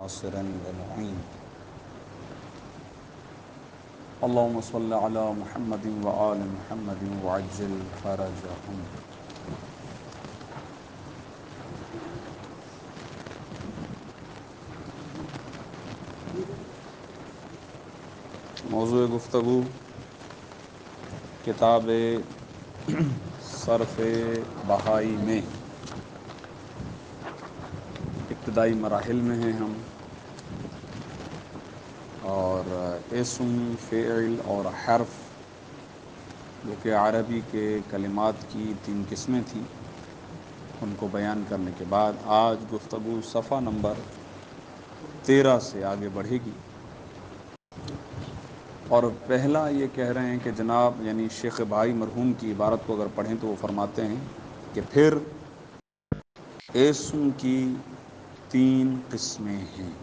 ناصرا ومعين. اللهم صل على محمد وآل محمد وعجل فرجهم. موضوع گفتگو کتاب صرف بہائی میں ابتدائی مراحل میں ہیں ہم، اور اسم، فعل اور حرف جو کہ عربی کے کلمات کی 3 قسمیں تھیں، ان کو بیان کرنے کے بعد آج گفتگو صفحہ نمبر 13 سے آگے بڑھے گی. اور پہلا یہ کہہ رہے ہیں کہ جناب یعنی شیخ بہائی مرحوم کی عبارت کو اگر پڑھیں تو وہ فرماتے ہیں کہ پھر اسم کی 3 قسمیں ہیں.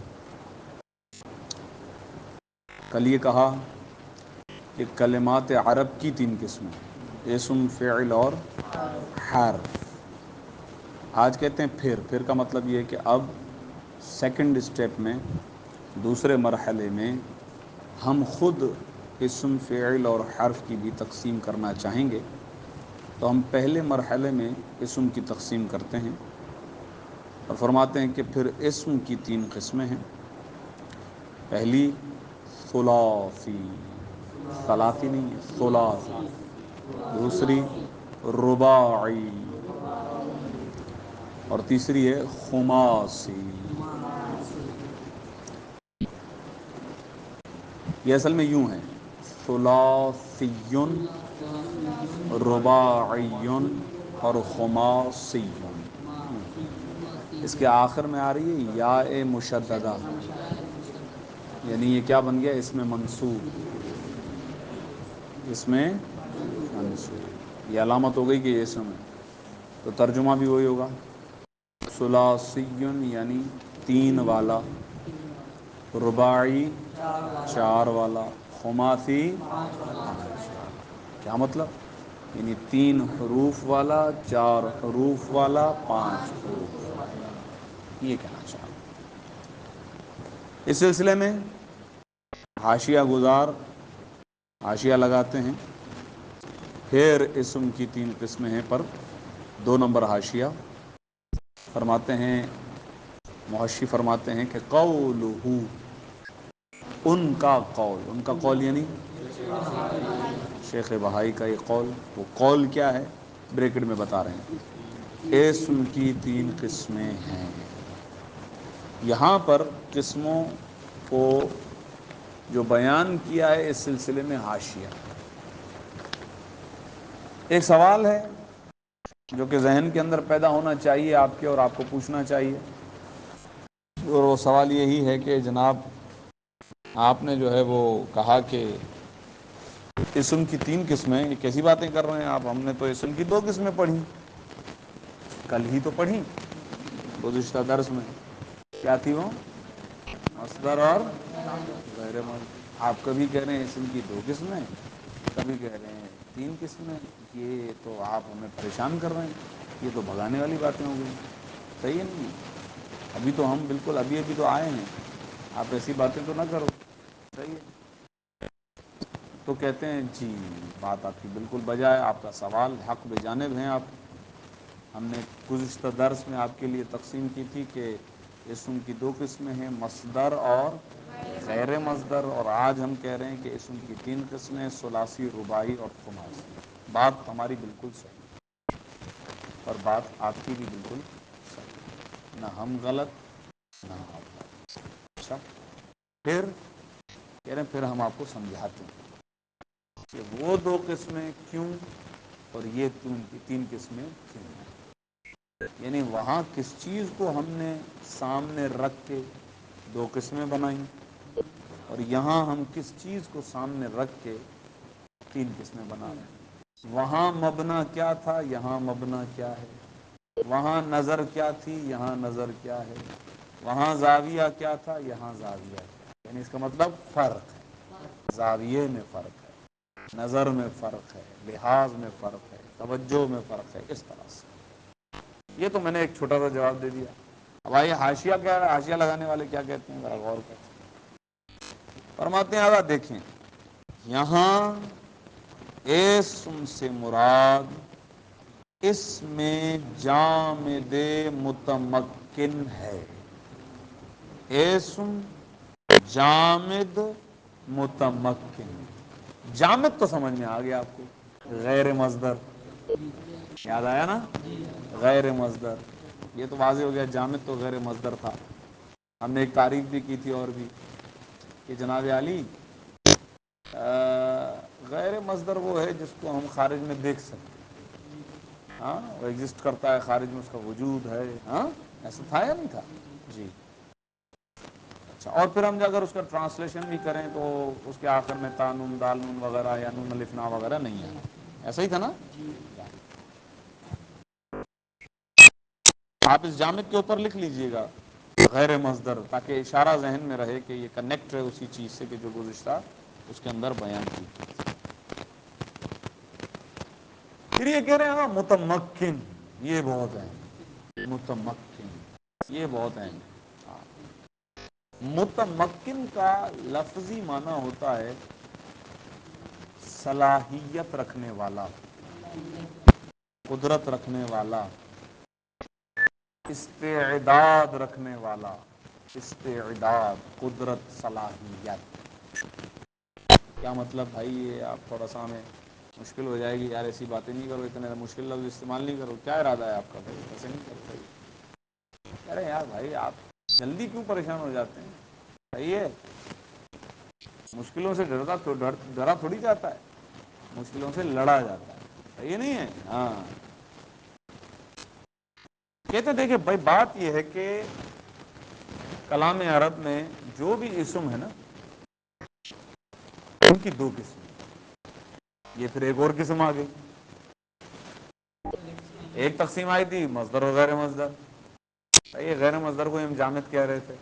کل یہ کہا کہ کلمات عرب کی 3 قسمیں، اسم، فعل اور حرف. آج کہتے ہیں پھر کا مطلب یہ ہے کہ اب سیکنڈ اسٹیپ میں، دوسرے مرحلے میں ہم خود اسم، فعل اور حرف کی بھی تقسیم کرنا چاہیں گے. تو ہم پہلے مرحلے میں اسم کی تقسیم کرتے ہیں اور فرماتے ہیں کہ پھر اسم کی 3 قسمیں ہیں. پہلی ثلاثی، ثلاثی نہیں ہے، ثلاثی. دوسری رباعی، اور تیسری ہے خماسی. یہ اصل میں یوں ہے: ثلاثی، رباعی اور خماسی. اس کے آخر میں آ رہی ہے یاء مشددہ، یعنی یہ کیا بن گیا؟ اس میں منصوب، اس میں منصوب. یہ علامت ہو گئی کہ یہ اسم ہے، تو ترجمہ بھی وہی ہوگا: ثلاثی یعنی 3 والا، رباعی 4 والا، خماسی 5 والا. کیا مطلب؟ یعنی 3 حروف والا، 4 حروف والا، 5 حروف والا. یہ کہنا چاہوں. اس سلسلے میں حاشیہ گزار حاشیہ لگاتے ہیں. پھر اسم کی 3 قسمیں ہیں پر 2 نمبر حاشیہ فرماتے ہیں، محشی فرماتے ہیں کہ قولہ، ان کا قول یعنی شیخ بہائی کا یہ قول. وہ قول کیا ہے؟ بریکٹ میں بتا رہے ہیں. اسم کی 3 قسمیں ہیں. یہاں پر قسموں کو جو بیان کیا ہے اس سلسلے میں حاشیہ. ایک سوال ہے جو کہ ذہن کے اندر پیدا ہونا چاہیے آپ کے، اور آپ کو پوچھنا چاہیے، اور وہ سوال یہی ہے کہ جناب آپ نے جو ہے وہ کہا کہ اسم کی 3 قسمیں، یہ کیسی باتیں کر رہے ہیں آپ؟ ہم نے تو اسم کی 2 قسمیں پڑھی، کل ہی تو پڑھی گزشتہ درس میں. کیا تھی وہ؟ مصدر اور غیر مصدر. آپ کبھی کہہ رہے ہیں اسم کی 2 قسمیں، کبھی کہہ رہے ہیں 3 قسمیں. یہ تو آپ ہمیں پریشان کر رہے ہیں، یہ تو بھگانے والی باتیں ہو گئی. صحیح ہے نہیں؟ ابھی تو ہم بالکل ابھی تو آئے ہیں، آپ ایسی باتیں تو نہ کرو. صحیح ہے. تو کہتے ہیں جی بات آپ کی بالکل بجا ہے، آپ کا سوال حق بجانب ہیں. آپ ہم نے گزشتہ درس میں آپ کے لیے تقسیم کی تھی کہ اسم کی 2 قسمیں ہیں، مصدر اور غیر مصدر. اور آج ہم کہہ رہے ہیں کہ اسم کی 3 قسمیں، ثلاثی، رباعی اور خماسی. بات ہماری بالکل صحیح، اور بات آپ کی بھی بالکل صحیح. نہ ہم غلط نہ آپ غلط. اچھا، پھر کہہ رہے ہیں پھر ہم آپ کو سمجھاتے ہیں کہ وہ 2 قسمیں کیوں اور یہ 3 قسمیں کیوں ہیں. یعنی وہاں کس چیز کو ہم نے سامنے رکھ کے 2 قسمیں بنائیں، اور یہاں ہم کس چیز کو سامنے رکھ کے 3 قسمیں بنا رہے ہیں. وہاں مبنا کیا تھا، یہاں مبنا کیا ہے. وہاں نظر کیا تھی، یہاں نظر کیا ہے. وہاں زاویہ کیا تھا، یہاں زاویہ ہے. یعنی اس کا مطلب فرق ہے، زاویے میں فرق ہے، نظر میں فرق ہے، لحاظ میں فرق ہے، توجہ میں فرق ہے. اس طرح سے یہ تو میں نے ایک چھوٹا سا جواب دے دیا. اب آئیے حاشیہ کیا ہے، حاشیہ لگانے والے کیا کہتے ہیں ذرا غور کریں. فرماتے ہیں آگا دیکھیں یہاں اسم سے مراد اس میں جامد متمکن ہے. اسم جامد متمکن. جامد تو سمجھ میں آ گیا آپ کو، غیر مصدر یاد آیا نا، غیر مصدر. یہ تو واضح ہو گیا جامد تو غیر مصدر تھا. ہم نے ایک تعریف بھی کی تھی اور بھی کہ جناب عالی غیر مصدر وہ ہے جس کو ہم خارج میں دیکھ سکتے ہیں. ہاں وہ ایگزسٹ کرتا ہے خارج میں، اس کا وجود ہے. ہاں ایسا تھا یا نہیں تھا؟ جی اچھا. اور پھر ہم اگر اس کا ٹرانسلیشن بھی کریں تو اس کے آخر میں تا نون دال نون وغیرہ یا نون الف نا وغیرہ نہیں ہے. ایسا ہی تھا نا. آپ اس جامد کے اوپر لکھ لیجئے گا غیر مصدر، تاکہ اشارہ ذہن میں رہے کہ یہ کنیکٹ ہے اسی چیز سے کہ جو گزشتہ اس کے اندر بیان کی. پھر یہ کہہ رہے ہیں ہاں متمکن، یہ بہت ہے متمکن، یہ بہت ہے. متمکن کا لفظی معنی ہوتا ہے صلاحیت رکھنے والا، قدرت رکھنے والا، استعداد رکھنے والا. استعداد، قدرت، صلاحیت. کیا مطلب بھائی؟ یہ آپ تھوڑا سا ہمیں مشکل ہو جائے گی یار، ایسی باتیں نہیں کرو، اتنے مشکل لفظ استعمال نہیں کرو. کیا ارادہ ہے آپ کا بھائی؟ ایسے نہیں کرو. ارے یار بھائی آپ جلدی کیوں پریشان ہو جاتے ہیں؟ صحیح ہے، مشکلوں سے ڈرا تھوڑی جاتا ہے، مشکلوں سے لڑا جاتا ہے. صحیح نہیں ہے؟ ہاں. کہتے دیکھیں بھائی بات یہ ہے کہ کلام عرب میں جو بھی اسم ہے نا ان کی دو قسم. یہ پھر ایک اور قسم آ گئی. ایک تقسیم آئی تھی مصدر و غیر مصدر. یہ غیر مصدر کو ہم جامد کہہ رہے تھے.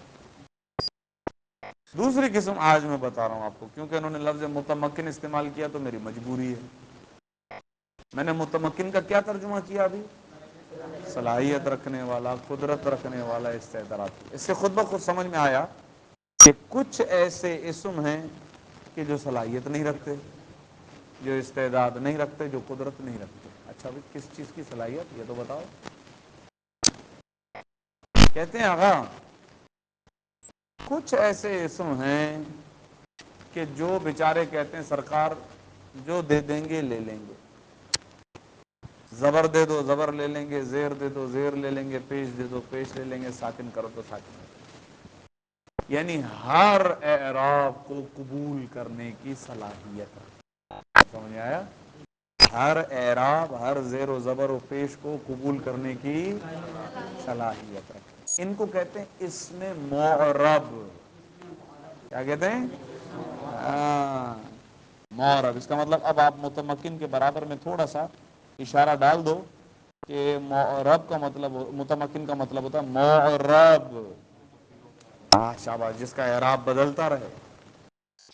دوسری قسم آج میں بتا رہا ہوں آپ کو، کیونکہ انہوں نے لفظ متمکن استعمال کیا تو میری مجبوری ہے. میں نے متمکن کا کیا ترجمہ کیا ابھی؟ صلاحیت رکھنے والا، قدرت رکھنے والا، استعداد. اس سے خود بخود سمجھ میں آیا کہ کچھ ایسے اسم ہیں کہ جو صلاحیت نہیں رکھتے، جو استعداد نہیں رکھتے، جو قدرت نہیں رکھتے. اچھا بھائی کس چیز کی صلاحیت یہ تو بتاؤ. کہتے ہیں آقا کچھ ایسے اسم ہیں کہ جو بیچارے کہتے ہیں سرکار جو دے دیں گے لے لیں گے. زبر دے دو زبر لے لیں گے، زیر دے دو زیر لے لیں گے، پیش دے دو پیش لے لیں گے، ساکن کرو تو ساکن. یعنی ہر اعراب کو قبول کرنے کی صلاحیت ہے. سمجھ میں آیا؟ ہر اعراب، ہر زیر و زبر و پیش کو قبول کرنے کی صلاحیت رکھے. ان کو کہتے ہیں اسم معرب. کیا کہتے ہیں؟ معرب. اس کا مطلب اب آپ متمکن کے برابر میں تھوڑا سا اشارہ ڈال دو کہ معرب کا مطلب، متمکن کا مطلب ہوتا ہے معرب. شاباش. جس کا اعراب بدلتا رہے،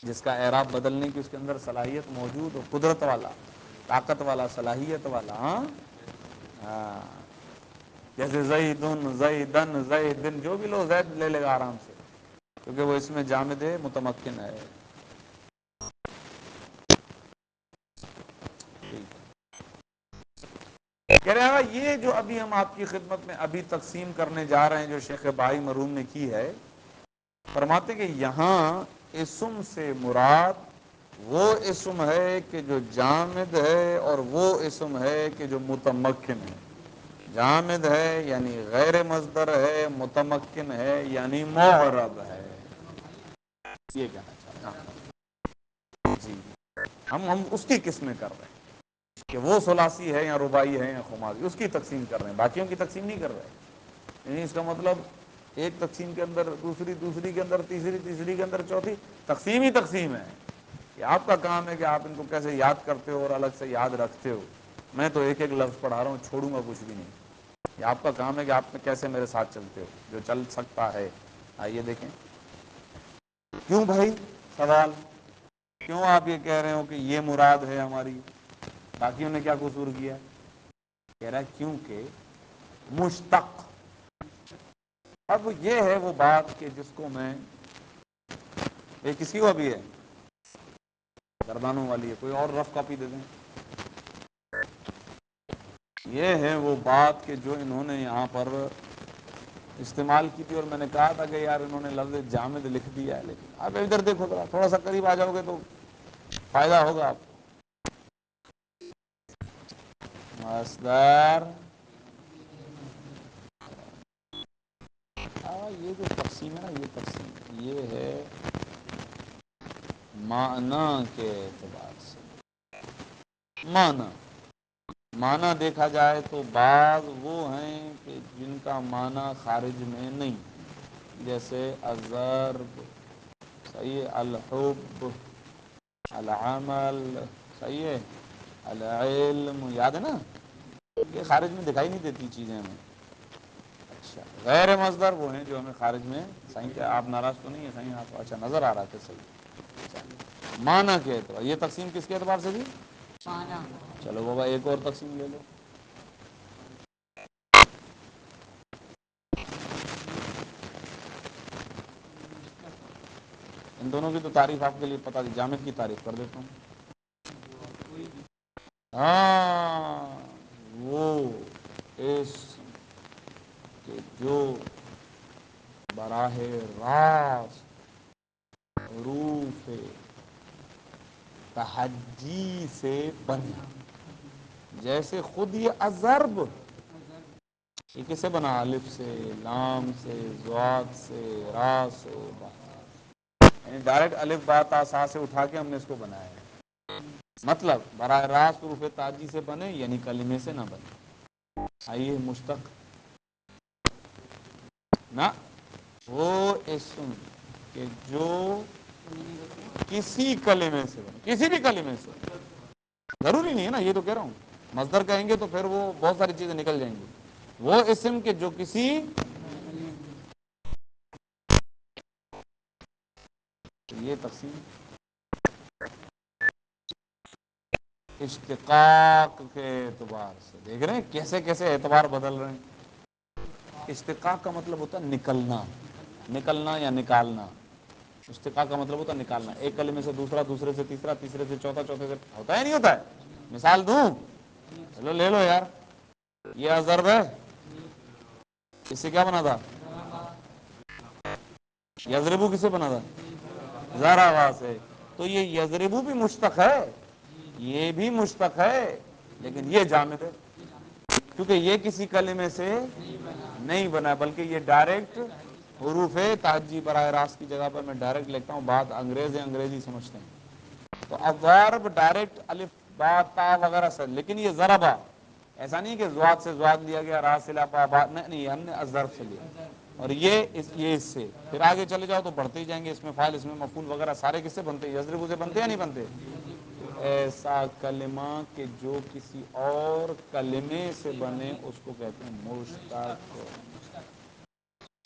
جس کا اعراب بدلنے کی اس کے اندر صلاحیت موجود ہو، قدرت والا، طاقت والا، صلاحیت والا. ہاں جیسے زیدن زیدن زیدن، جو بھی لو زید لے لے گا آرام سے، کیونکہ وہ اس میں جامد ہے، متمکن ہے. کہہ رہے ہیں یہ جو ابھی ہم آپ کی خدمت میں ابھی تقسیم کرنے جا رہے ہیں جو شیخ بائی مرحوم نے کی ہے، فرماتے کہ یہاں اسم سے مراد وہ اسم ہے کہ جو جامد ہے، اور وہ اسم ہے کہ جو متمکن ہے. جامد ہے یعنی غیر مصدر ہے، متمکن ہے یعنی معرب ہے. یہ کہنا چاہتا ہوں. جی ہم اس کی قسمیں کر رہے ہیں کہ وہ ثلاثی ہے یا رباعی ہے یا خماسی، اس کی تقسیم کر رہے ہیں، باقیوں کی تقسیم نہیں کر رہے. یعنی اس کا مطلب ایک تقسیم کے اندر دوسری، دوسری کے اندر تیسری، تیسری کے اندر چوتھی، تقسیم ہی تقسیم ہے. یہ آپ کا کام ہے کہ آپ ان کو کیسے یاد کرتے ہو اور الگ سے یاد رکھتے ہو. میں تو ایک ایک لفظ پڑھا رہا ہوں، چھوڑوں گا کچھ بھی نہیں. یہ آپ کا کام ہے کہ آپ کیسے میرے ساتھ چلتے ہو، جو چل سکتا ہے. آئیے دیکھیں. کیوں بھائی سوال، کیوں آپ یہ کہہ رہے ہو کہ یہ مراد ہے ہماری، باقیوں نے کیا قصور کیا؟ کہہ رہا ہے کیونکہ مشتق اب یہ ہے وہ بات کہ جس کو میں یہ کسی کو بھی ہے گردانوں والی ہے، کوئی اور رف کاپی دے دیں. یہ ہے وہ بات کہ جو انہوں نے یہاں پر استعمال کی تھی، اور میں نے کہا تھا کہ یار انہوں نے لفظ جامد لکھ دیا ہے، لیکن اب ادھر دیکھو ذرا تھوڑا سا قریب آ جاؤ گے تو فائدہ ہوگا آپ کو. مصدر یہ جو تقسیم ہے نا، یہ تقسیم یہ ہے معنی کے اعتبار سے. معنی دیکھا جائے تو بعض وہ ہیں کہ جن کا معنی خارج میں نہیں، جیسے الضرب، صحیح ہے، الحب، العمل، صحیح ہے، العلم، یاد ہے نا، یہ خارج میں دکھائی نہیں دیتی چیزیں ہمیں. اچھا، غیر مصدر وہ ہیں جو ہمیں خارج میں، صحیح کیا آپ ناراض تو نہیں ہے؟ صحیح آپ کو اچھا نظر آ رہا تھا. صحیح معنی کے اعتبار، یہ تقسیم کس کے اعتبار سے تھی؟ چلو بابا ایک اور تقسیم لے لو. ان دونوں کی تو تعریف آپ کے لیے پتا تھی، جامد کی تعریف کر دیتا ہوں. ہاں، وہ اس کہ جو براہ راست حروف تہجی سے بنے، جیسے خود یہ الضرب یہ کسے بنا؟ الف سے، لام سے، ضاد سے، را سے، با. یعنی ڈائریکٹ الف با تا سا سے اٹھا کے ہم نے اس کو بنایا ہے. مطلب براہ راست حروف تاجی سے بنے، یعنی کلمے سے نہ بنے. آئیے مشتق نہ وہ اسم کہ جو کسی کلمے سے بنے، کسی بھی کلمے سے. ضروری نہیں ہے نا، یہ تو کہہ رہا ہوں مصدر کہیں گے تو پھر وہ بہت ساری چیزیں نکل جائیں گی. وہ اسم کہ جو کسی یہ تقسیم اشتقاق کے اعتبار سے دیکھ رہے ہیں کیسے کیسے اعتبار بدل رہے ہیں. اشتقاق کا مطلب ہوتا ہے نکلنا، نکلنا یا نکالنا. اشتقاق کا مطلب ہوتا ہے نکالنا، ایک کلمے سے دوسرا، دوسرے سے تیسرا، تیسرے سے چوتھا، چوتھے سے ہوتا ہے نہیں ہوتا ہے. مثال دوں؟ چلو لے لو یار، یہ ضرب ہے، اس سے کیا بنا تھا؟ یضربو کسے بنا تھا؟ ضربا سے. تو یہ یضربو بھی مشتق ہے، یہ بھی مشتق ہے، لیکن یہ جامد ہے کیونکہ یہ کسی کلمے سے نہیں بنا، بلکہ یہ ڈائریکٹ حروف تہجی براہ راست کی جگہ پر میں ڈائریکٹ لکھتا ہوں. بات انگریز ہے، انگریزی سمجھتے ہیں تو الضرب ڈائریکٹ الف با تا وغیرہ سے، لیکن یہ ضربا ایسا نہیں کہ زواد سے زواد لیا گیا، را سے لا با با، نہیں، ہم نے الضرب سے لیا. اور یہ اس سے پھر آگے چلے جاؤ تو بڑھتے ہی جائیں گے، اس میں فاعل، اس میں مفعول وغیرہ سارے کس سے بنتے ہیں؟ یضربو سے بنتے ہیں یا نہیں بنتے؟ ایسا کلمہ کہ جو کسی اور کلمے سے بنے اس کو کہتے ہیں مشتق.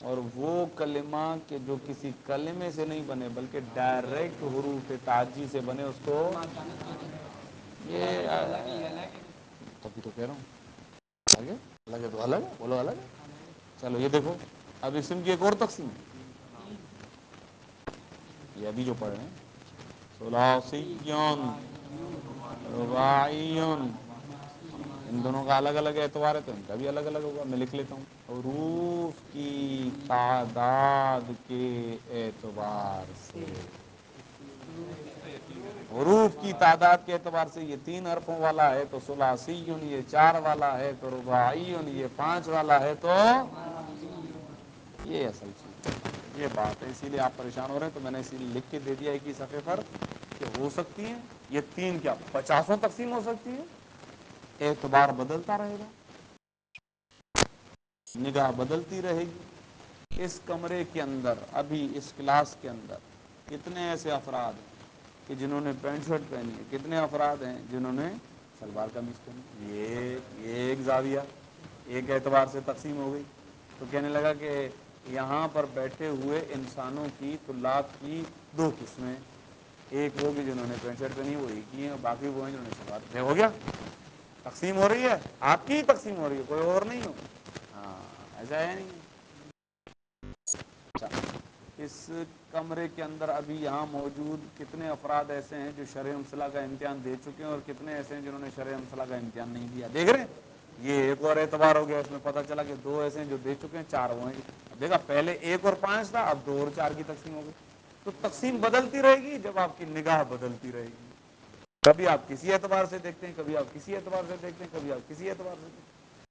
اور وہ کلمہ کہ جو کسی کلمے سے نہیں بنے بلکہ ڈائریکٹ حروف تہجی سے بنے اس کو یہ تبھی تو کہہ رہا ہوں آگے الگ ہے تو الگ ہے، بولو الگ ہے. چلو یہ دیکھو اب اسم کی ایک اور تقسیم یہ ابھی جو پڑھ رہے ہیں، ثلاثی، رباعی، ان دونوں کا الگ الگ اعتبار ہے تو ان کا بھی الگ الگ ہوگا. میں لکھ لیتا ہوں حروف کی تعداد کے اعتبار سے. حروف کی تعداد کے اعتبار سے یہ 3 حرفوں والا ہے تو ثلاثی، یہ 4 والا ہے تو رباعی، یہ 5 والا ہے تو یہ اصل چیز یہ بات ہے. اسی لیے آپ پریشان ہو رہے ہیں تو میں نے اسی لیے لکھ کے دے دیا ایک ہی صفحے پر کہ ہو سکتی ہیں یہ 3 کیا 50 تقسیم ہو سکتی ہے. اعتبار بدلتا رہے گا، نگاہ بدلتی رہے گی. اس کمرے کے اندر ابھی اس کلاس کے اندر کتنے ایسے افراد ہیں کہ جنہوں نے پینٹ شرٹ پہنی ہے، کتنے افراد ہیں جنہوں نے شلوار قمیض پہنی؟ یہ ایک زاویہ ایک اعتبار سے تقسیم ہو گئی. تو کہنے لگا کہ یہاں پر بیٹھے ہوئے انسانوں کی طلاب کی 2 قسمیں، ایک وہ بھی جنہوں نے پینٹ شرٹ پہنی ہے وہ ایک ہی ہیں، اور باقی وہ ہیں جنہوں نے شلوار پہنی. ہو گیا، تقسیم ہو رہی ہے، آپ کی تقسیم ہو رہی ہے، کوئی اور نہیں ہو. ہاں ایسا ہے نہیں. اس کمرے کے اندر ابھی یہاں موجود کتنے افراد ایسے ہیں جو شرح امثلہ کا امتحان دے چکے ہیں اور کتنے ایسے ہیں جنہوں نے شرح امثلہ کا امتحان نہیں دیا؟ دیکھ رہے ہیں؟ یہ ایک اور اعتبار ہو گیا، اس میں پتہ چلا کہ 2 ایسے ہیں جو دے چکے ہیں، 4 وہ ہیں۔ دیکھا پہلے 1 اور 5 تھا، اب 2 اور 4 کی تقسیم ہو گئی۔ تو تقسیم بدلتی رہے گی جب آپ کی نگاہ بدلتی رہے گی۔ کبھی آپ کسی اعتبار سے دیکھتے ہیں، کبھی آپ کسی اعتبار سے دیکھتے ہیں، کبھی آپ کسی اعتبار سے دیکھتے ہیں۔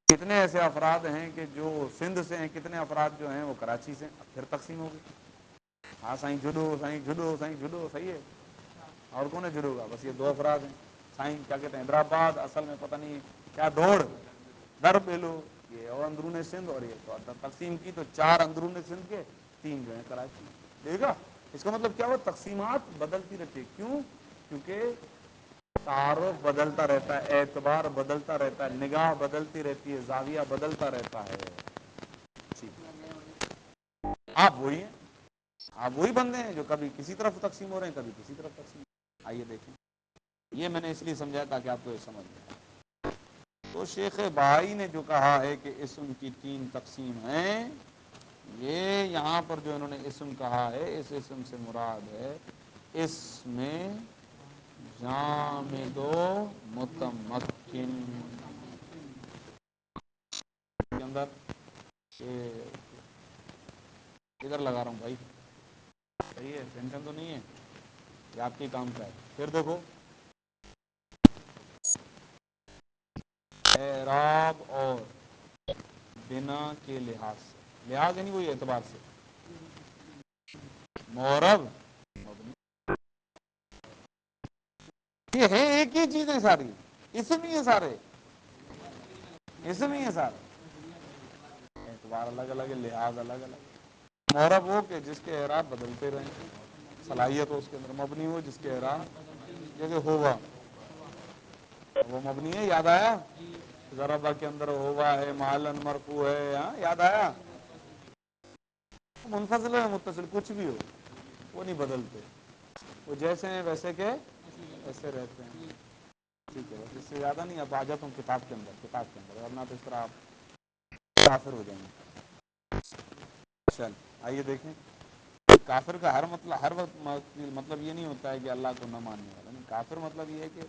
کتنے ایسے افراد ہیں کہ جو سندھ سے ہیں، کتنے افراد جو ہیں وہ کراچی سے ہیں، اب پھر تقسیم ہو گئی۔ ہاں سائیں جدو، سائیں جدو، سائیں جدو، صحیح ہے۔ اور کون ہے جدو کا؟ بس یہ 2 افراد ہیں۔ سائیں کیا کہتے ہیں حیدرآباد، اصل میں پتہ نہیں کیا دوڑ در بیلو، یہ اور اندرون سندھ، اور یہ تو تقسیم کی تو 4 اندرون سندھ کے، 3 جو ہیں کراچی۔ دیکھا اس کا مطلب کیا ہوا؟ تقسیمات بدلتی رہتی ہے۔ کیوں؟ کیونکہ تعارف بدلتا رہتا ہے، اعتبار بدلتا رہتا ہے، نگاہ بدلتی رہتی ہے، زاویہ بدلتا رہتا ہے۔ آپ وہی ہیں، آپ وہی بندے ہیں جو کبھی کسی طرف تقسیم ہو رہے ہیں، کبھی کسی طرف تقسیم۔ آئیے دیکھیں، یہ میں نے اس لیے سمجھایا تاکہ آپ کو یہ سمجھ میں۔ تو شیخ بہائی نے جو کہا ہے کہ اسم کی 3 تقسیم ہیں، یہ یہاں پر جو انہوں نے اسم کہا ہے، اس اسم سے مراد ہے اس میں جامد و متمکن کے اندر ادھر لگا رہا ہوں بھائی، صحیح ہے، ٹینشن تو نہیں ہے، یہ آپ کے کام کا ہے۔ پھر دیکھو اعراب اور بنا کے لحاظ سے، لحاظ یعنی وہی اعتبار سے، معرب یہ ہے ایک ہی چیز ہے، ساری اسم ہی ہے، سارے اسم ہی ہے سارے، اعتبار الگ الگ ہے، لحاظ الگ الگ۔ معرب ہو کہ جس کے اعراب بدلتے رہیں، صلاحیت ہو اس کے اندر، مبنی ہو جس کے اعراب جیسے ہوگا، وہ مبنی ہے، یاد آیا؟ ضربہ کے اندر ہوگا ہے، محلاً مرفوع ہے، ہاں یاد آیا؟ منفصل ہے متصل کچھ بھی ہو وہ نہیں بدلتے، وہ جیسے ہیں ویسے کے ایسے رہتے ہیں۔ ٹھیک ہے، بس اس سے زیادہ نہیں، اب آ جاتا ہوں کتاب کے اندر ورنہ تو اس طرح آپ کافر ہو جائیں گے۔ چل آئیے دیکھیں، کافر کا ہر وقت مطلب یہ نہیں ہوتا ہے کہ اللہ کو نہ ماننے والا نہیں، کافر مطلب یہ ہے کہ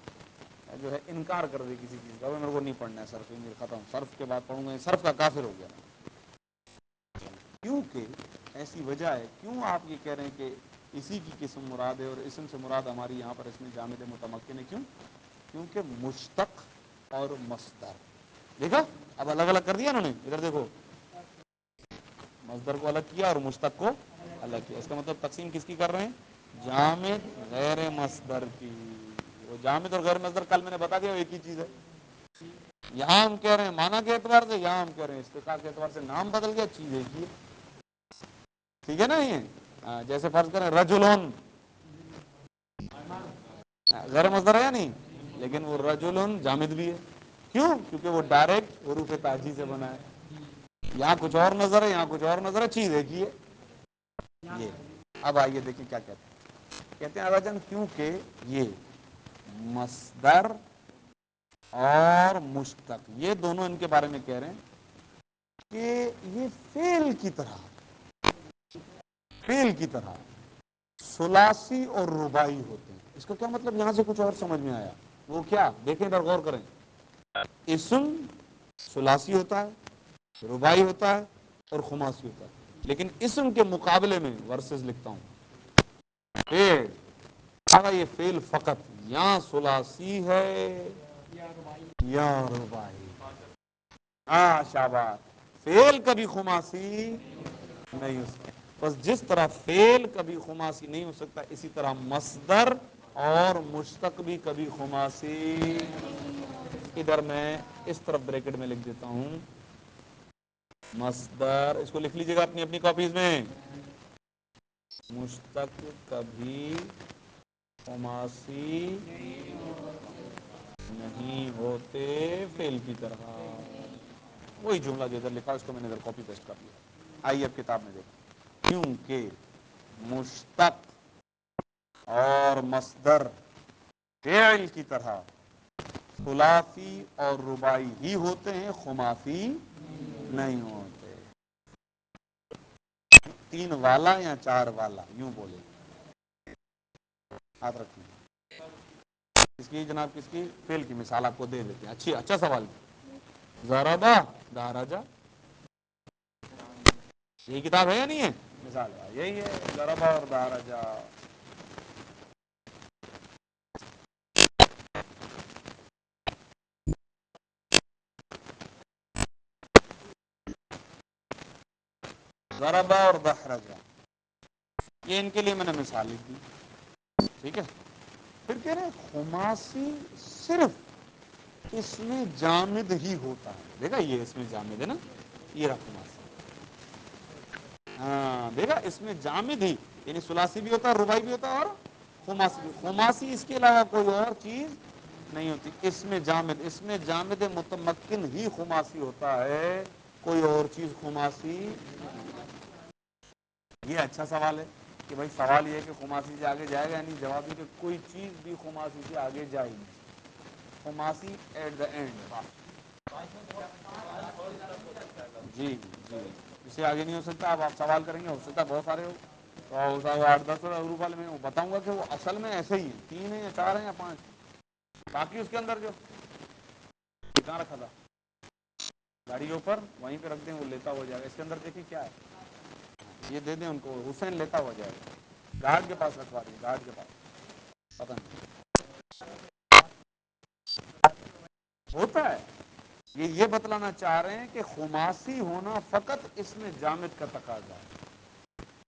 جو ہے انکار کر دے کسی چیز کا، میرے کو نہیں پڑھنا ہے صرف انگلش ختم، صرف کے بعد پڑھوں گا، صرف کا کافر ہو گیا۔ کیونکہ ایسی وجہ ہے، کیوں آپ یہ کہہ رہے ہیں کہ اسی کی قسم مراد ہے، اور اسم سے مراد ہماری یہاں پر اس میں جامد متمکن ہے؟ کیوں؟ کیونکہ مشتق اور مصدر، دیکھا اب الگ الگ کر دیا انہوں نے، ادھر دیکھو، مصدر کو الگ کیا اور مشتق کو الگ کیا، اس کا مطلب تقسیم کس کی کر رہے ہیں؟ جامد غیر مصدر کی۔ وہ جامد اور غیر مصدر کل میں نے بتا دیا ایک ہی چیز ہے۔ یہاں ہم کہہ رہے ہیں معنی کے اعتبار سے، یہاں ہم کہہ رہے ہیں استقاق کے اعتبار سے، نام بدل گیا، چیز ایک ہی ہے۔ ٹھیک ہے نا؟ یہ جیسے فرض کریں رجلون، غیر مصدر ہے یا نہیں؟ لیکن وہ رجلون جامد بھی ہے، کیوں؟ کیونکہ وہ ڈائریکٹ حروف تاجی سے بنا ہے۔ یہاں کچھ اور نظر ہے، یہاں کچھ اور نظر ہے، چیز ایک ہی ہے۔ یہ اب آئیے دیکھیں کیا کہتے ہیں، کہتے ہیں اعلیٰ کیونکہ یہ مصدر اور مشتق، یہ دونوں ان کے بارے میں کہہ رہے ہیں کہ یہ فعل کی طرح ثلاثی اور رباعی ہوتے ہیں۔ اس کا کیا مطلب؟ یہاں سے کچھ اور سمجھ میں آیا، وہ کیا؟ دیکھیں ادھر غور کریں، اسم ثلاثی ہوتا ہے، رباعی ہوتا ہے اور خماسی ہوتا ہے، لیکن اسم کے مقابلے میں ورسز لکھتا ہوں، فعل، اگر یہ فعل فقط یا ثلاثی ہے یا رباعی، ہاں شاباش، فعل کبھی خماسی نہیں ہو سکتا، بس جس طرح فعل کبھی خماسی نہیں ہو سکتا، اسی طرح مصدر اور مشتق بھی کبھی خماسی۔ ادھر میں اس طرف بریکٹ میں لکھ دیتا ہوں، مصدر، اس کو لکھ لیجیے گا اپنی اپنی کاپیز میں، مشتق کبھی خماسی نہیں ہوتے فعل کی طرح۔ وہی جملہ جو ادھر لکھا اس کو میں نے ادھر کاپی پیسٹ کر دیا۔ آئیے اب کتاب میں دیکھیں، کیونکہ مشتق اور مصدر فعل کی طرح ثلاثی اور رباعی ہی ہوتے ہیں، خماسی نہیں ہوتے۔ تین والا یا چار والا، یوں بولے. ہاتھ رکھیں. کس کی جناب، کس کی؟ فعل کی مثال آپ کو دے دیتے ہیں. اچھا سوال. ضربا دارجا، یہ کتاب ہے یا نہیں ہے؟ مثال یہی ہے، ضربا اور دارجا. ضربا اور دحرجا، یہ ان کے لیے میں نے مثال لکھ دی. ٹھیک ہے. پھر کہہ رہے خماسی صرف اس میں جامد ہی ہوتا ہے. دیکھا یہ اس میں جامد ہے نا، یہ رہا خماسی. ہاں دیکھا، اس میں جامد ہی، یعنی ثلاثی بھی ہوتا ہے، رباعی بھی ہوتا ہے، اور خماسی بھی. خماسی اس کے علاوہ کوئی اور چیز نہیں ہوتی. اس میں جامد متمکن ہی خماسی ہوتا ہے، کوئی اور چیز خماسی. یہ اچھا سوال ہے کہ بھائی سوال یہ ہے کہ خماسی سے آگے جائے گا، یعنی جواب ہے کہ کوئی چیز بھی خماسی سے آگے جائے گی. خماسی ایٹ دا اینڈ. جی جی، اس سے آگے نہیں ہو سکتا. اب آپ سوال کریں گے، ہو سکتا ہے بہت سارے ہو، تو 8-10 حروف والے میں بتاؤں گا کہ وہ اصل میں ایسے ہی ہیں. 3 ہیں یا 4 ہیں یا 5. باقی اس کے اندر جو کہاں رکھا تھا گاڑی کے اوپر، وہیں پہ رکھ دیں، وہ لیتا ہو جائے گا. اس کے اندر دیکھیں کیا ہے، یہ دے دیں ان کو، حسین لیتا ہو جائے گا. گارڈ کے پاس رکھوا دیں، گارڈ کے پاس. پتہ نہیں ہوتا ہے. یہ بتلانا چاہ رہے ہیں کہ خماسی ہونا فقط اس میں جامد کا تقاضا ہے،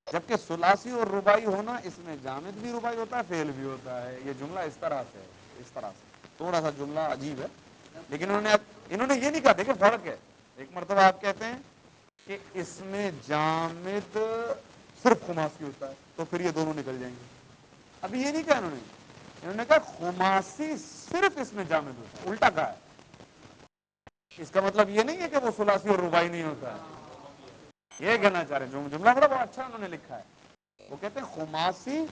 جبکہ ثلاثی اور رباعی ہونا اس میں جامد بھی رباعی ہوتا ہے، فعل بھی ہوتا ہے. یہ جملہ اس طرح سے ہے، اس طرح سے. تھوڑا سا جملہ عجیب ہے، لیکن انہوں نے یہ نہیں کہا. دیکھیں فرق ہے. ایک مرتبہ آپ کہتے ہیں کہ اس میں جامد صرف خماسی ہوتا ہے، تو پھر یہ دونوں نکل جائیں گے. ابھی یہ نہیں کہا انہوں نے کہا خماسی صرف اس میں جامد ہوتا ہے. الٹا کہا ہے. اس کا مطلب یہ نہیں ہے کہ وہ ثلاثی اور رباعی نہیں ہوتا ہے. یہ کہنا چاہ رہے ہیں. جملہ بڑا اچھا انہوں نے لکھا ہے. وہ کہتے ہیں خماسی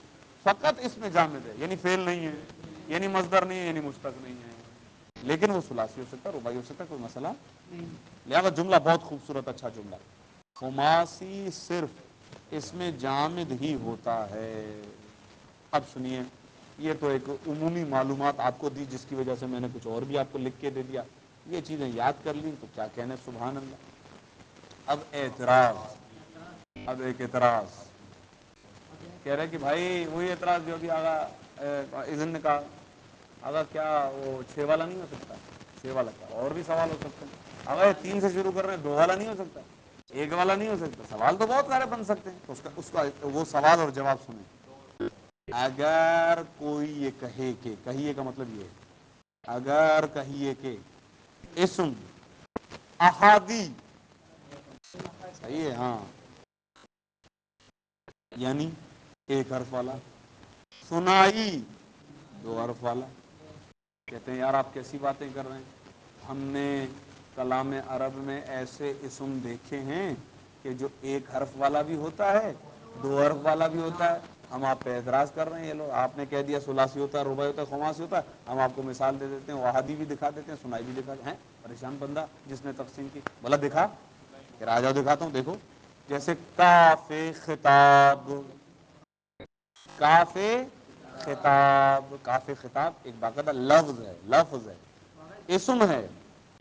فقط اس میں جامد ہے، یعنی فعل نہیں ہے، یعنی مصدر نہیں ہے، یعنی مشتق نہیں ہے، لیکن وہ ثلاثی ہو سکتا ہے، رباعی ہو سکتا ہے، کوئی مسئلہ نہیں. لہٰذا جملہ بہت خوبصورت اچھا جملہ. خماسی صرف اس میں جامد ہی ہوتا ہے. اب سنیے، یہ تو ایک عمومی معلومات آپ کو دی، جس کی وجہ سے میں نے کچھ اور بھی آپ کو لکھ کے دے دیا. یہ چیزیں یاد کر لیں تو کیا کہنے، سبحان اللہ. اب اعتراض، اب ایک اعتراض کہہ رہے کہ بھائی وہی اعتراض جو بھی آگا اذن نے کہا، اگر کیا وہ 6 والا نہیں ہو سکتا؟ 6 والا کیا، اور بھی سوال ہو سکتے ہیں. اگر 3 سے شروع کر رہے ہیں، 2 والا نہیں ہو سکتا؟ 1 والا نہیں ہو سکتا؟ سوال تو بہت سارے بن سکتے ہیں. تو اس کا وہ سوال اور جواب سنیں. اگر کوئی یہ کہے کہ، کہیے کا مطلب یہ ہے، اگر کہیے کہ اسم احادی، صحیح ہے ہاں، یعنی 1 حرف والا، سنائی 2 حرف والا. کہتے ہیں یار آپ کیسی باتیں کر رہے ہیں، ہم نے کلام عرب میں ایسے اسم دیکھے ہیں کہ جو 1 حرف والا بھی ہوتا ہے، 2 حرف والا بھی ہوتا ہے. ہم آپ پہ اعتراض کر رہے ہیں. یہ لو آپ نے کہہ دیا ثلاثی ہوتا ہے، رباعی ہوتا ہے، خماسی ہوتا ہے. ہم آپ کو مثال دے دیتے ہیں، احادی بھی دکھا دیتے ہیں، سنائی بھی دکھا دیتے ہیں. پریشان بندہ جس نے تقسیم کی، بولا دکھا کہ راجا دکھاتا ہوں. دیکھو جیسے کاف خطاب، کاف خطاب، کاف خطاب ایک باقاعدہ لفظ ہے، لفظ ہے، اسم ہے.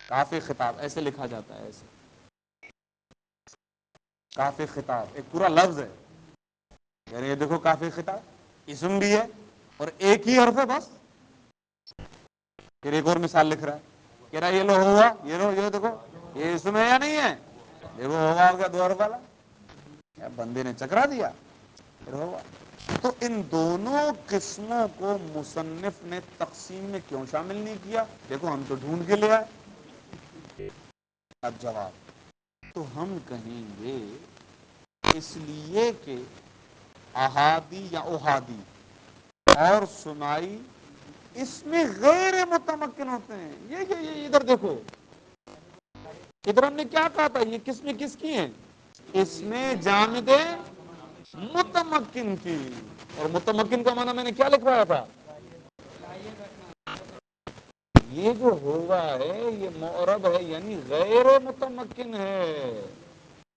کاف خطاب ایسے لکھا جاتا ہے، ایسے کاف خطاب ایک پورا لفظ ہے. یعنی یہ دیکھو کاف خطاب اسم بھی ہے اور ایک ہی حرف ہے بس. پھر ایک اور مثال لکھ رہا ہے، کہہ رہا ہے یہ لو ہوا، یہ لو، یہ دیکھو یہ اسم ہے یا نہیں ہے؟ دیکھو ہوا ہو گیا 2 حرف والا. بندے نے چکرا دیا. پھر ہوا. تو ان دونوں قسموں کو مصنف نے تقسیم میں کیوں شامل نہیں کیا؟ دیکھو ہم تو ڈھونڈ کے لے آئے. اب جواب تو ہم کہیں گے اس لیے کہ احادی یا احادی اور سنائی اس میں غیر متمکن ہوتے ہیں. یہ ادھر دیکھو، ادھر ہم نے کیا کہا تھا، یہ کس میں کس کی ہیں؟ اس میں جامد متمکن کی. اور متمکن کا معنی میں نے کیا لکھوایا تھا؟ یہ جو ہوا ہے یہ معرب ہے، یعنی غیر متمکن ہے.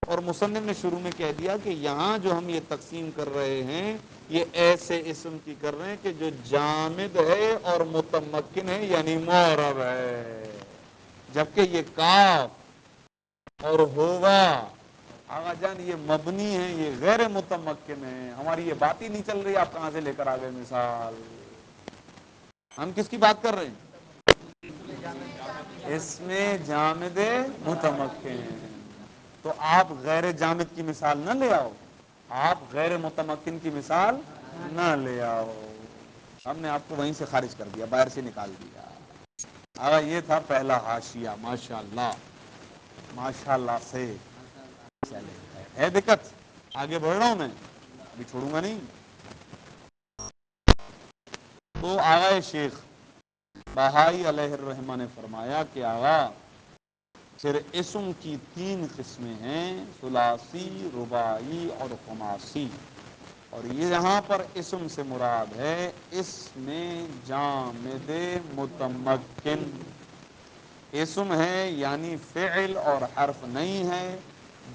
اور مصنف نے شروع میں کہہ دیا کہ یہاں جو ہم یہ تقسیم کر رہے ہیں یہ ایسے اسم کی کر رہے ہیں کہ جو جامد ہے اور متمکن ہے یعنی معرب ہے، جبکہ یہ کاف اور ہوگا آغا جان یہ مبنی ہے، یہ غیر متمکن ہے. ہماری یہ بات ہی نہیں چل رہی، آپ کہاں سے لے کر آ گئے مثال؟ ہم کس کی بات کر رہے ہیں؟ اس میں جامد متمکن. تو آپ غیر جامد کی مثال نہ لے آؤ، آپ غیر متمکن کی مثال نہ لے آؤ. ہم نے آپ کو وہیں سے خارج کر دیا، باہر سے نکال دیا. یہ تھا پہلا حاشیہ. ماشاء اللہ ماشاء اللہ سے ہے دقت. آگے بڑھ رہا ہوں میں، ابھی چھوڑوں گا نہیں. تو آغا شیخ بہائی علیہ الرحمہ نے فرمایا کہ آغا پھر اسم کی تین قسمیں ہیں، ثلاثی، رباعی اور خماسی. اور یہ یہاں پر اسم سے مراد ہے اس میں جامد متمکن. اسم ہے یعنی فعل اور حرف نہیں ہے،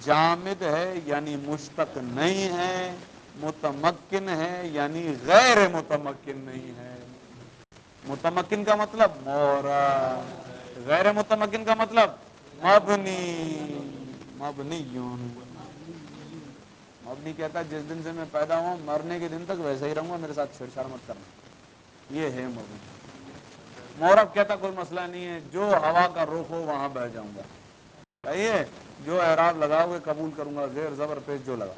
جامد ہے یعنی مشتق نہیں ہے، متمکن ہے یعنی غیر متمکن نہیں ہے. متمکن کا مطلب معرب، غیر متمکن کا مطلب مبنی. مبنیون مبنی کہتا ہے جس دن سے میں پیدا ہوا مرنے کے دن تک ویسا ہی رہوں گا، میرے ساتھ چھیڑ چھاڑ مت کرنا. یہ ہے مبنی. معرب کہتا کوئی مسئلہ نہیں ہے، جو ہوا کا رخ ہو وہاں بہ جاؤں گا. صحیح ہے، جو اعراب لگاؤ گے قبول کروں گا، زیر زبر پیش جو لگا.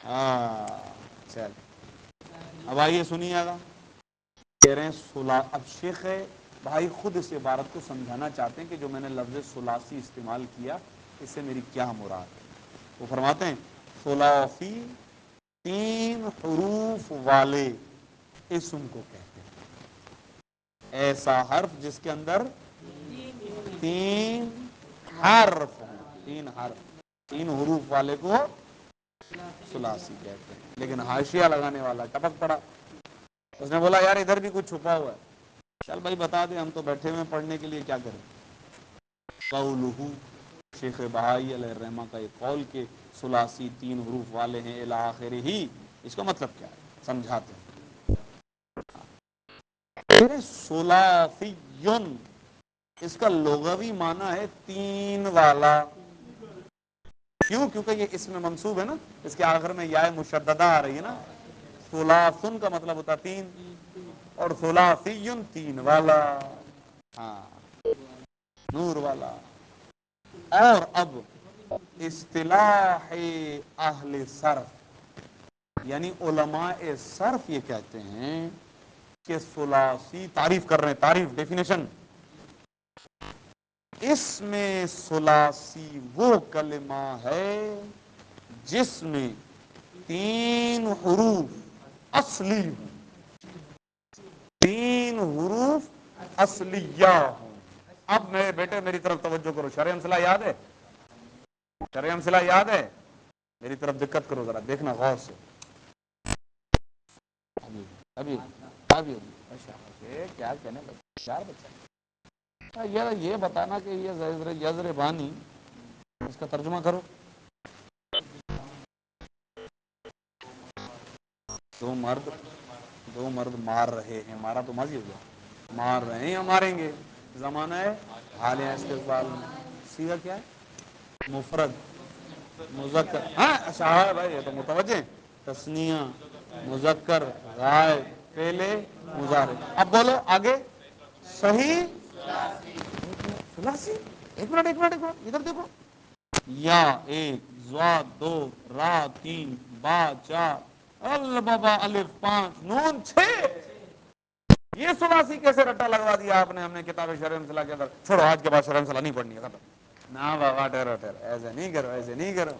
ہاں چل اب آئیے سنیے گا. کہہ رہے ہیں اب شیخ ہے بھائی خود اس عبارت کو سمجھانا چاہتے ہیں کہ جو میں نے لفظ ثلاثی استعمال کیا اس سے میری کیا مراد ہے. وہ فرماتے ہیں ثلاثی تین حروف والے اسم کو کہتے ہیں. ایسا حرف جس کے اندر تین حرف ہوں، تین حرف، تین حروف والے کو ثلاثی کہتے ہیں. لیکن حاشیہ لگانے والا ٹپک پڑا، اس نے بولا یار ادھر بھی کچھ چھپا ہوا ہے. چل بھائی بتا دیں، ہم تو بیٹھے ہوئے پڑھنے کے لیے، کیا کریں. قولہ شیخ بہائی علیہ الرحمہ کا ایک قول کہ ثلاثی تین حروف والے ہیں الی آخرہ، اس کا مطلب کیا ہے سمجھاتے ہیں. ثلاثی اس کا لغوی معنی ہے تین والا. کیوں؟ کیونکہ یہ اسم منصوب ہے نا، اس کے آخر میں یا مشددہ آ رہی ہے نا. ثلاثن کا مطلب ہوتا تین، اور ثلاثی تین والا. ہاں نور والا. اور اب اصطلاح اہل صرف یعنی علماء صرف یہ کہتے ہیں کہ ثلاثی، تعریف کر رہے ہیں، تعریف ڈیفینیشن، اس میں ثلاثی وہ کلمہ ہے جس میں تین حروف اصلی ہوں، تین حروف اصلیہ ہوں. اب میرے بیٹے میری طرف توجہ کرو، شرح امثلہ یاد ہے؟ شرح امثلہ یاد ہے؟ میری طرف دقت کرو ذرا، دیکھنا غور سے. ابھی کیا کہنے چار بچہ یہ بتانا کہ یہ یزر بانی اس کا ترجمہ کرو. دو مرد مار رہے ہیں، مارا تو ماضی ہو گیا، مار رہے ہیں یا ماریں گے. زمانہ ہے حال استقبال میں. سیغہ کیا ہے؟ مفرد مذکر. ہاں اچھا بھائی یہ تو متوجہ ہیں. تثنیہ مذکر غائب پہلے مضارع. اب بولو آگے. صحیح ثلاثی. ایک منٹ ایک منٹ ایک منٹ ادھر دیکھو. یا ایک، زوا دو، را تین، با چار، البابا الف پانچ، نون چھ. یہ ثلاثی کیسے رٹا لگوا دیا آپ نے؟ ہم نے کتاب شرح امثلہ کے اندر. چھوڑو آج کے بعد شرح امثلہ نہیں پڑھنی ہے، ختم. نہ بابا ٹھہرو ٹھہرو، ایسے نہیں کرو، ایسے نہیں کرو.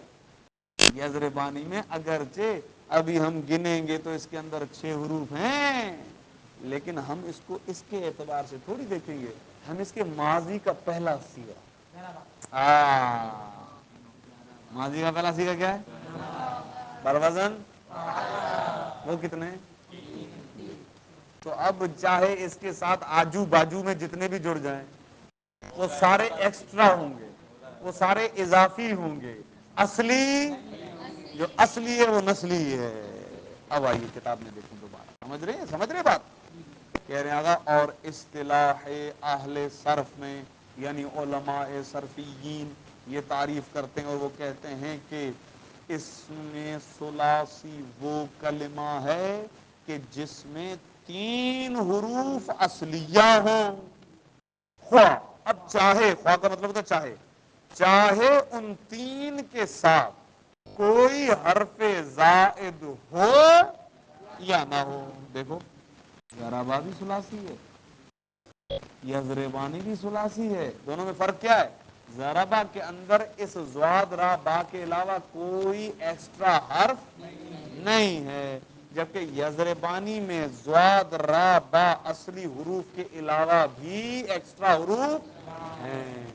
یزر بانی میں اگرچہ ابھی ہم گنیں گے تو اس کے اندر 6 حروف ہیں، لیکن ہم اس کو اس کے اعتبار سے تھوڑی دیکھیں گے. ہم اس کے ماضی کا پہلا صیغہ، ماضی کا پہلا صیغہ کیا ہے؟ بروزن وہ کتنے؟ تو اب چاہے اس کے ساتھ آجو باجو میں جتنے بھی جڑ جائیں وہ سارے ایکسٹرا ہوں گے، وہ سارے اضافی ہوں گے. اصلی جو اصلی ہے وہ نسلی ہے. اب آئیے کتاب میں دیکھیں دوبارہ. سمجھ رہے بات کہہ رہے ہیں آگا. اور اصطلاح اہل صرف میں یعنی علماء صرفیین یہ تعریف کرتے ہیں اور وہ کہتے ہیں کہ اس میں ثلاثی وہ کلمہ ہے کہ جس میں 3 حروف اصلیہ ہوں. خواہ اب چاہے خواہ کا مطلب ہوتا چاہے ان 3 کے ساتھ کوئی حرف زائد ہو یا نہ ہو. دیکھو ضربہ بھی ثلاثی ہے, یضربانی بھی ثلاثی ہے. دونوں میں فرق کیا ہے؟ ضربہ کے اندر اس ضاد را با کے علاوہ کوئی ایکسٹرا حرف نہیں ہے, جبکہ یضربانی میں ضاد را با اصلی حروف کے علاوہ بھی ایکسٹرا حروف ہیں.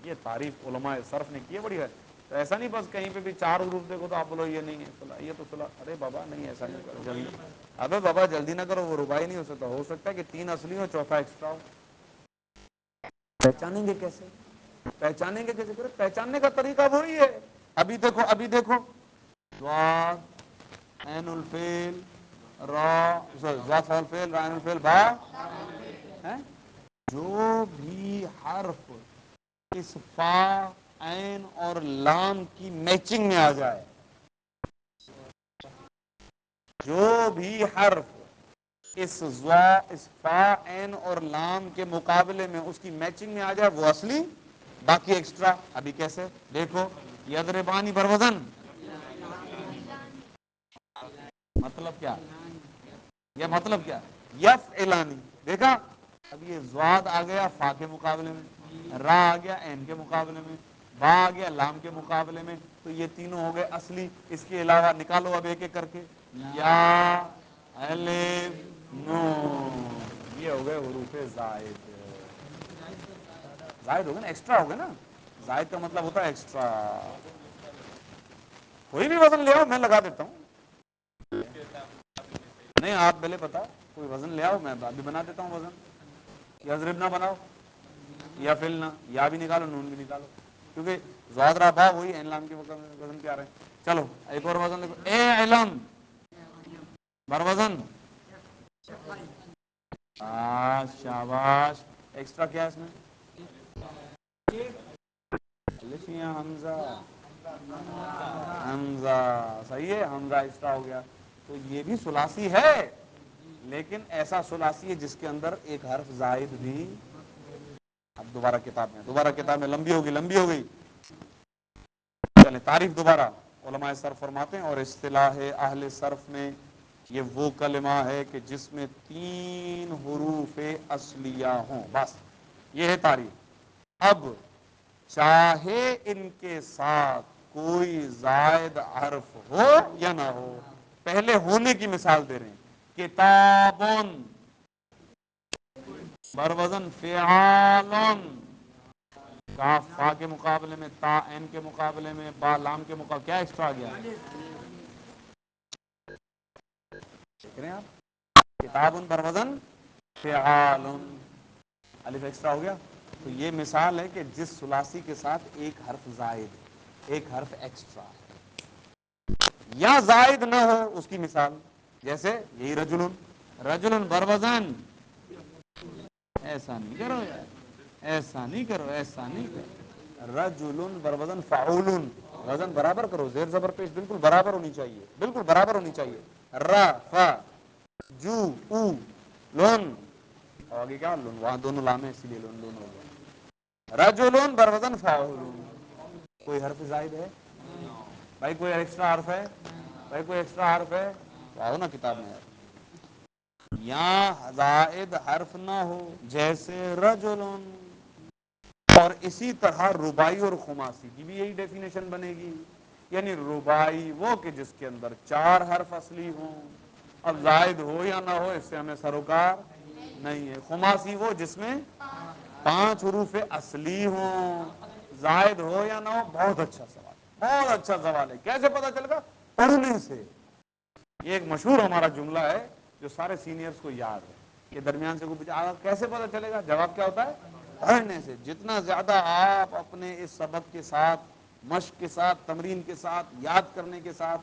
یہ تعریف علماء صرف نے کی ہے. بڑی ہے. تو ایسا نہیں بس کہیں پہ بھی 4 حروف دیکھو تو آپ بولو یہ نہیں ہے یہ تو صلاح. ارے بابا نہیں, ایسا نہیں کرو جلدی. ابے بابا جلدی نہ کرو, وہ رباعی نہیں ہو سکتا کہ 3 اصلی ہو چوتھا ایکسٹرا ہو. پہچانیں گے کیسے؟ پہچاننے کا طریقہ وہی ہے. ابھی دیکھو ضاد عین الفیل را ضاد فعل فعل را عین الفیل با جو بھی حرف اس فا عین اور لام کی میچنگ میں آ جائے, جو بھی حرف اس فا عین اور لام کے مقابلے میں اس کی میچنگ میں آ جائے وہ اصلی, باقی ایکسٹرا. ابھی کیسے دیکھو یضربانی بر وزن مطلب کیا یفعلانی. دیکھا اب یہ ضاد آ گیا فا کے مقابلے میں, را آ گیا عین کے مقابلے میں, با آ گیا لام کے مقابلے میں, تو یہ تینوں ہو گئے اصلی. اس کے علاوہ نکالو اب ایک ایک کر کے. یا الف نون یہ ہو گئے حروف زائد. زائد ہو گئے نا, ایکسٹرا ہو گئے نا. زائد کا مطلب ہوتا ہے ایکسٹرا. کوئی بھی وزن لے آؤ میں لگا دیتا ہوں. نہیں آپ پہلے بتاؤ کوئی وزن لے آؤ میں ابھی بنا دیتا ہوں وزن. یضرب نہ بناؤ یا فعلنا, یا بھی نکالو نون بھی نکالو, کیونکہ ضاد را با وہی عین لام کے وزن پہ آ رہے ہیں. چلو ایک اور وزن لکھو. اے علم بر وزن شاباش. ایکسٹرا کیا ہے اس میں؟ الف یا حمزہ صحیح ہے, حمزہ ایکسٹرا ہو گیا. تو یہ بھی ثلاثی ہے, لیکن ایسا ثلاثی ہے جس کے اندر ایک حرف زائد بھی. اب دوبارہ کتاب میں لمبی ہوگئی. چلیں تعریف دوبارہ. علماء صرف فرماتے ہیں اور اصطلاح اہل صرف میں یہ وہ کلمہ ہے کہ جس میں 3 حروف اصلیہ ہوں. بس یہ ہے تعریف. اب چاہے ان کے ساتھ کوئی زائد حرف ہو یا نہ ہو. پہلے ہونے کی مثال دے رہے ہیں. کتابن بر وزن فعالن, کاف فا کے مقابلے میں, تا عین کے مقابلے میں, با لام کے مقابلے کیا ایکسٹرا آ گیا؟ دیکھ رہے ہیں آپ, کتابن بر وزن فعالن, الف ایکسٹرا ہو گیا. تو یہ مثال ہے کہ جس ثلاثی کے ساتھ ایک حرف زائد, ایک حرف ایکسٹرا یا زائد نہ ہو, اس کی مثال جیسے یہی رجلن بر وزن, ایسا نہیں کرو رجل بر وزن فعول, وزن برابر کرو, زیر زبر پیش بالکل برابر ہونی چاہیے. را فا جو او لون, آگے کیا لون, وہاں دونوں لام ہیں اسی لیے لون ہو گیا. رجل بر وزن فاعل. کوئی حرف زائد ہے بھائی؟ کوئی ایکسٹرا حرف ہے تو آؤ نا کتاب میں. یا زائد حرف نہ ہو جیسے رجل, اور اسی طرح رباعی اور خماسی کی بھی یہی ڈیفینیشن بنے گی. یعنی رباعی وہ کہ جس کے اندر 4 حرف اصلی ہوں, اب زائد ہو یا نہ ہو اس سے ہمیں سروکار نہیں ہے. خماسی وہ جس میں 5 حروف اصلی ہوں, زائد ہو یا نہ ہو. بہت اچھا سوال ہے. کیسے پتا چلے گا؟ پڑھنے سے. یہ ایک مشہور ہمارا جملہ ہے جو سارے سینئرز کو یاد ہے کہ درمیان سے کیسے پتا چلے گا؟ جواب کیا ہوتا ہے؟ پڑھنے سے. جتنا زیادہ آپ اپنے اس سبق کے ساتھ مشق کے ساتھ، تمرین کے ساتھ، یاد کرنے کے ساتھ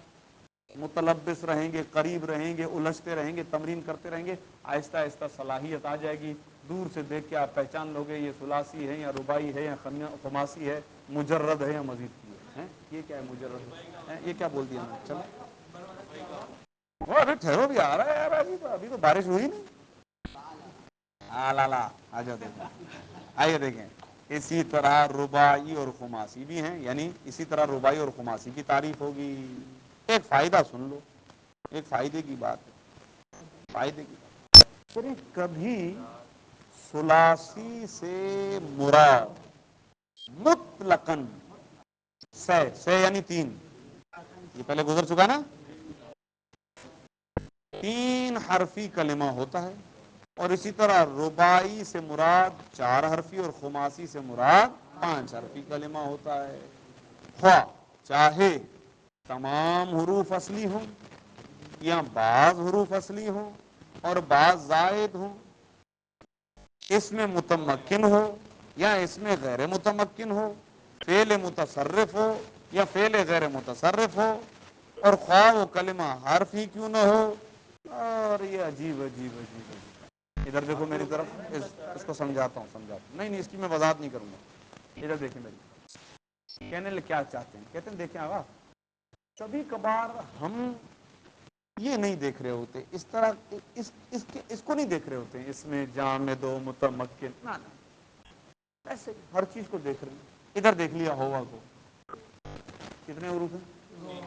متلبس رہیں گے، قریب رہیں گے، الجھتے رہیں گے، تمرین کرتے رہیں گے، آہستہ آہستہ صلاحیت آ جائے گی. دور سے دیکھ کے آپ پہچان لو گے یہ ثلاثی ہے یا رباعی ہے یا خماسی ہے، مجرد ہے یا مزید کی ہے. یہ کیا ہے مجرد ہے؟ یہ کیا بول دیا میں؟ چلو ابھی ٹھہرو بھی آ رہا ہے یار، ابھی تو بارش ہوئی نہیں. لا آ جاؤ دیکھیں، آئیے دیکھیں. اسی طرح رباعی اور خماسی بھی ہیں، یعنی اسی طرح رباعی اور خماسی کی تعریف ہوگی. ایک فائدہ سن لو، ایک فائدے کی بات ہے، فائدے کی بات. کبھی ثلاثی سے مراد مطلقاً سے یعنی تین، یہ پہلے گزر چکا نا، تین حرفی کلمہ ہوتا ہے. اور اسی طرح رباعی سے مراد چار حرفی اور خماسی سے مراد پانچ حرفی کلمہ ہوتا ہے. خواہ چاہے تمام حروف اصلی ہوں یا بعض حروف اصلی ہوں اور بعض زائد ہوں، اس میں متمکن ہو یا اس میں غیر متمکن ہو، فعل متصرف ہو یا فعل غیر متصرف ہو، اور خواہ و کلمہ حرف ہی کیوں نہ ہو. اور یہ عجیب عجیب عجیب عجیب. ادھر دیکھو میری طرف، اس کو سمجھاتا ہوں. نہیں اس کی میں وضاحت نہیں کروں گا. ادھر دیکھیں میری، کہنے لے کیا چاہتے ہیں. کہتے ہیں دیکھیں آقا، کبھی کبھار ہم یہ نہیں دیکھ رہے ہوتے اس طرح، اس کو نہیں دیکھ رہے ہوتے ہیں، اس میں جامد و متمکن نہ، ایسے ہر چیز کو دیکھ رہے ہیں. ادھر دیکھ لیا ہوا کو، کتنے حروف ہیں؟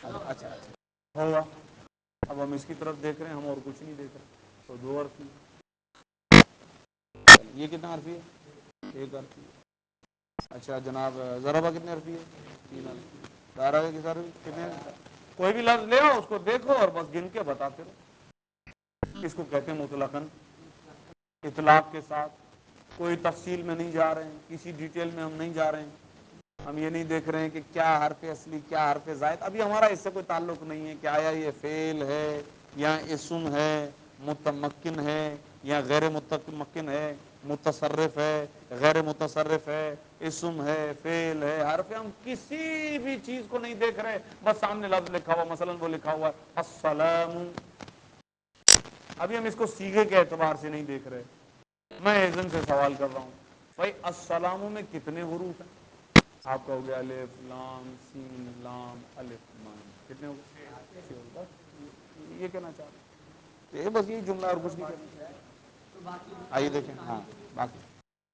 اچھا ہوا. اب ہم اس کی طرف دیکھ رہے ہیں، ہم اور کچھ نہیں دیکھ رہے، تو دو حرفی. یہ کتنا حرفی ہے؟ ایک حرفی. اچھا جناب ضربہ کتنے حرفی ہے؟ تین حرفی. دارا کتنے؟ کوئی بھی لفظ لے آؤ، اس کو دیکھو اور بس گن کے بتاتے رہو. اس کو کہتے ہیں مطلقاً، اطلاق کے ساتھ. کوئی تفصیل میں نہیں جا رہے ہیں، کسی ڈیٹیل میں ہم نہیں جا رہے ہیں. ہم یہ نہیں دیکھ رہے ہیں کہ کیا حرف اصلی کیا حرف زائد. ابھی ہمارا اس سے کوئی تعلق نہیں ہے کہ آیا یہ فعل ہے یا اسم ہے، متمکن ہے یا غیر متمکن ہے، متصرف ہے غیر متصرف ہے، اسم ہے فعل ہے حرف ہے. ہم کسی بھی چیز کو نہیں دیکھ رہے، بس سامنے لفظ لکھا ہوا، مثلا وہ لکھا ہوا السلام. ابھی ہم اس کو سیغے کے اعتبار سے نہیں دیکھ رہے. میں اذن سے سوال کر رہا ہوں بھائی السلام میں کتنے حروف ہیں؟ آپ کا ہو گیا الف لام سین لام الف لام، کتنے ہو گئے؟ یہ کہنا چاہ رہے ہیں بس، یہ جملہ اور کچھ نہیں کہنا. آئیے دیکھیں. ہاں باقی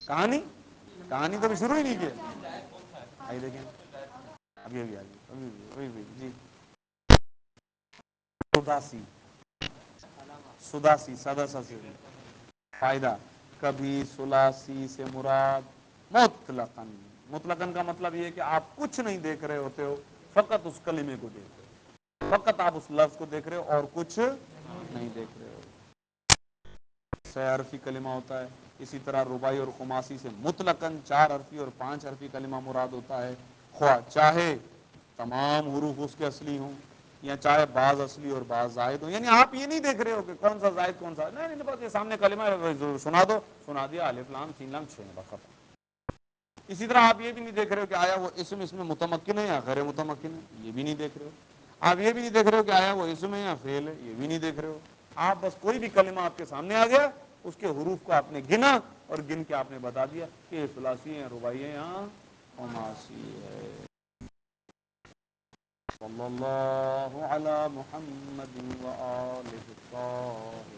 کہانی تو ابھی شروع ہی نہیں کی. آئیے دیکھیں ابھی جی. سداسی سادہ سا سے فائدہ. کبھی ثلاثی سے مراد مطلقاً. مطلقاً کا مطلب یہ ہے کہ آپ کچھ نہیں دیکھ رہے ہوتے ہو، فقط اس کلمے کو دیکھ رہے ہو، فقط آپ اس لفظ کو دیکھ رہے ہو اور کچھ نہیں دیکھ رہے ہو. چھ حرفی کلمہ ہوتا ہے. اسی طرح رباعی اور خماسی سے مطلقاً چار حرفی اور پانچ حرفی کلمہ مراد ہوتا ہے. خواہ چاہے تمام حروف اس کے اصلی ہوں یا چاہے بعض اصلی اور بعض زائد ہوں. یعنی آپ یہ نہیں دیکھ رہے ہو کہ کون سا زائد کون سا نہیں، بس یہ سامنے کلمہ سنا دو، سنا دیا الف لام سین لام چھ بس. اسی طرح آپ یہ بھی نہیں دیکھ رہے ہو کہ آیا وہ اسم اس میں متمکن ہے یا غیر متمکن ہے، یہ بھی نہیں دیکھ رہے ہو. آپ یہ بھی نہیں دیکھ رہے ہو کہ آیا وہ اسم ہے یا فعل ہے، یہ بھی نہیں دیکھ رہے ہو. آپ بس کوئی بھی کلمہ آپ کے سامنے آ گیا، اس کے حروف کو آپ نے گنا اور گن کے آپ نے بتا دیا کہ یہ ثلاثی ہے، رباعی ہے یا خماسی ہے. صلی اللہ علی محمد و آلہ الطاہرین.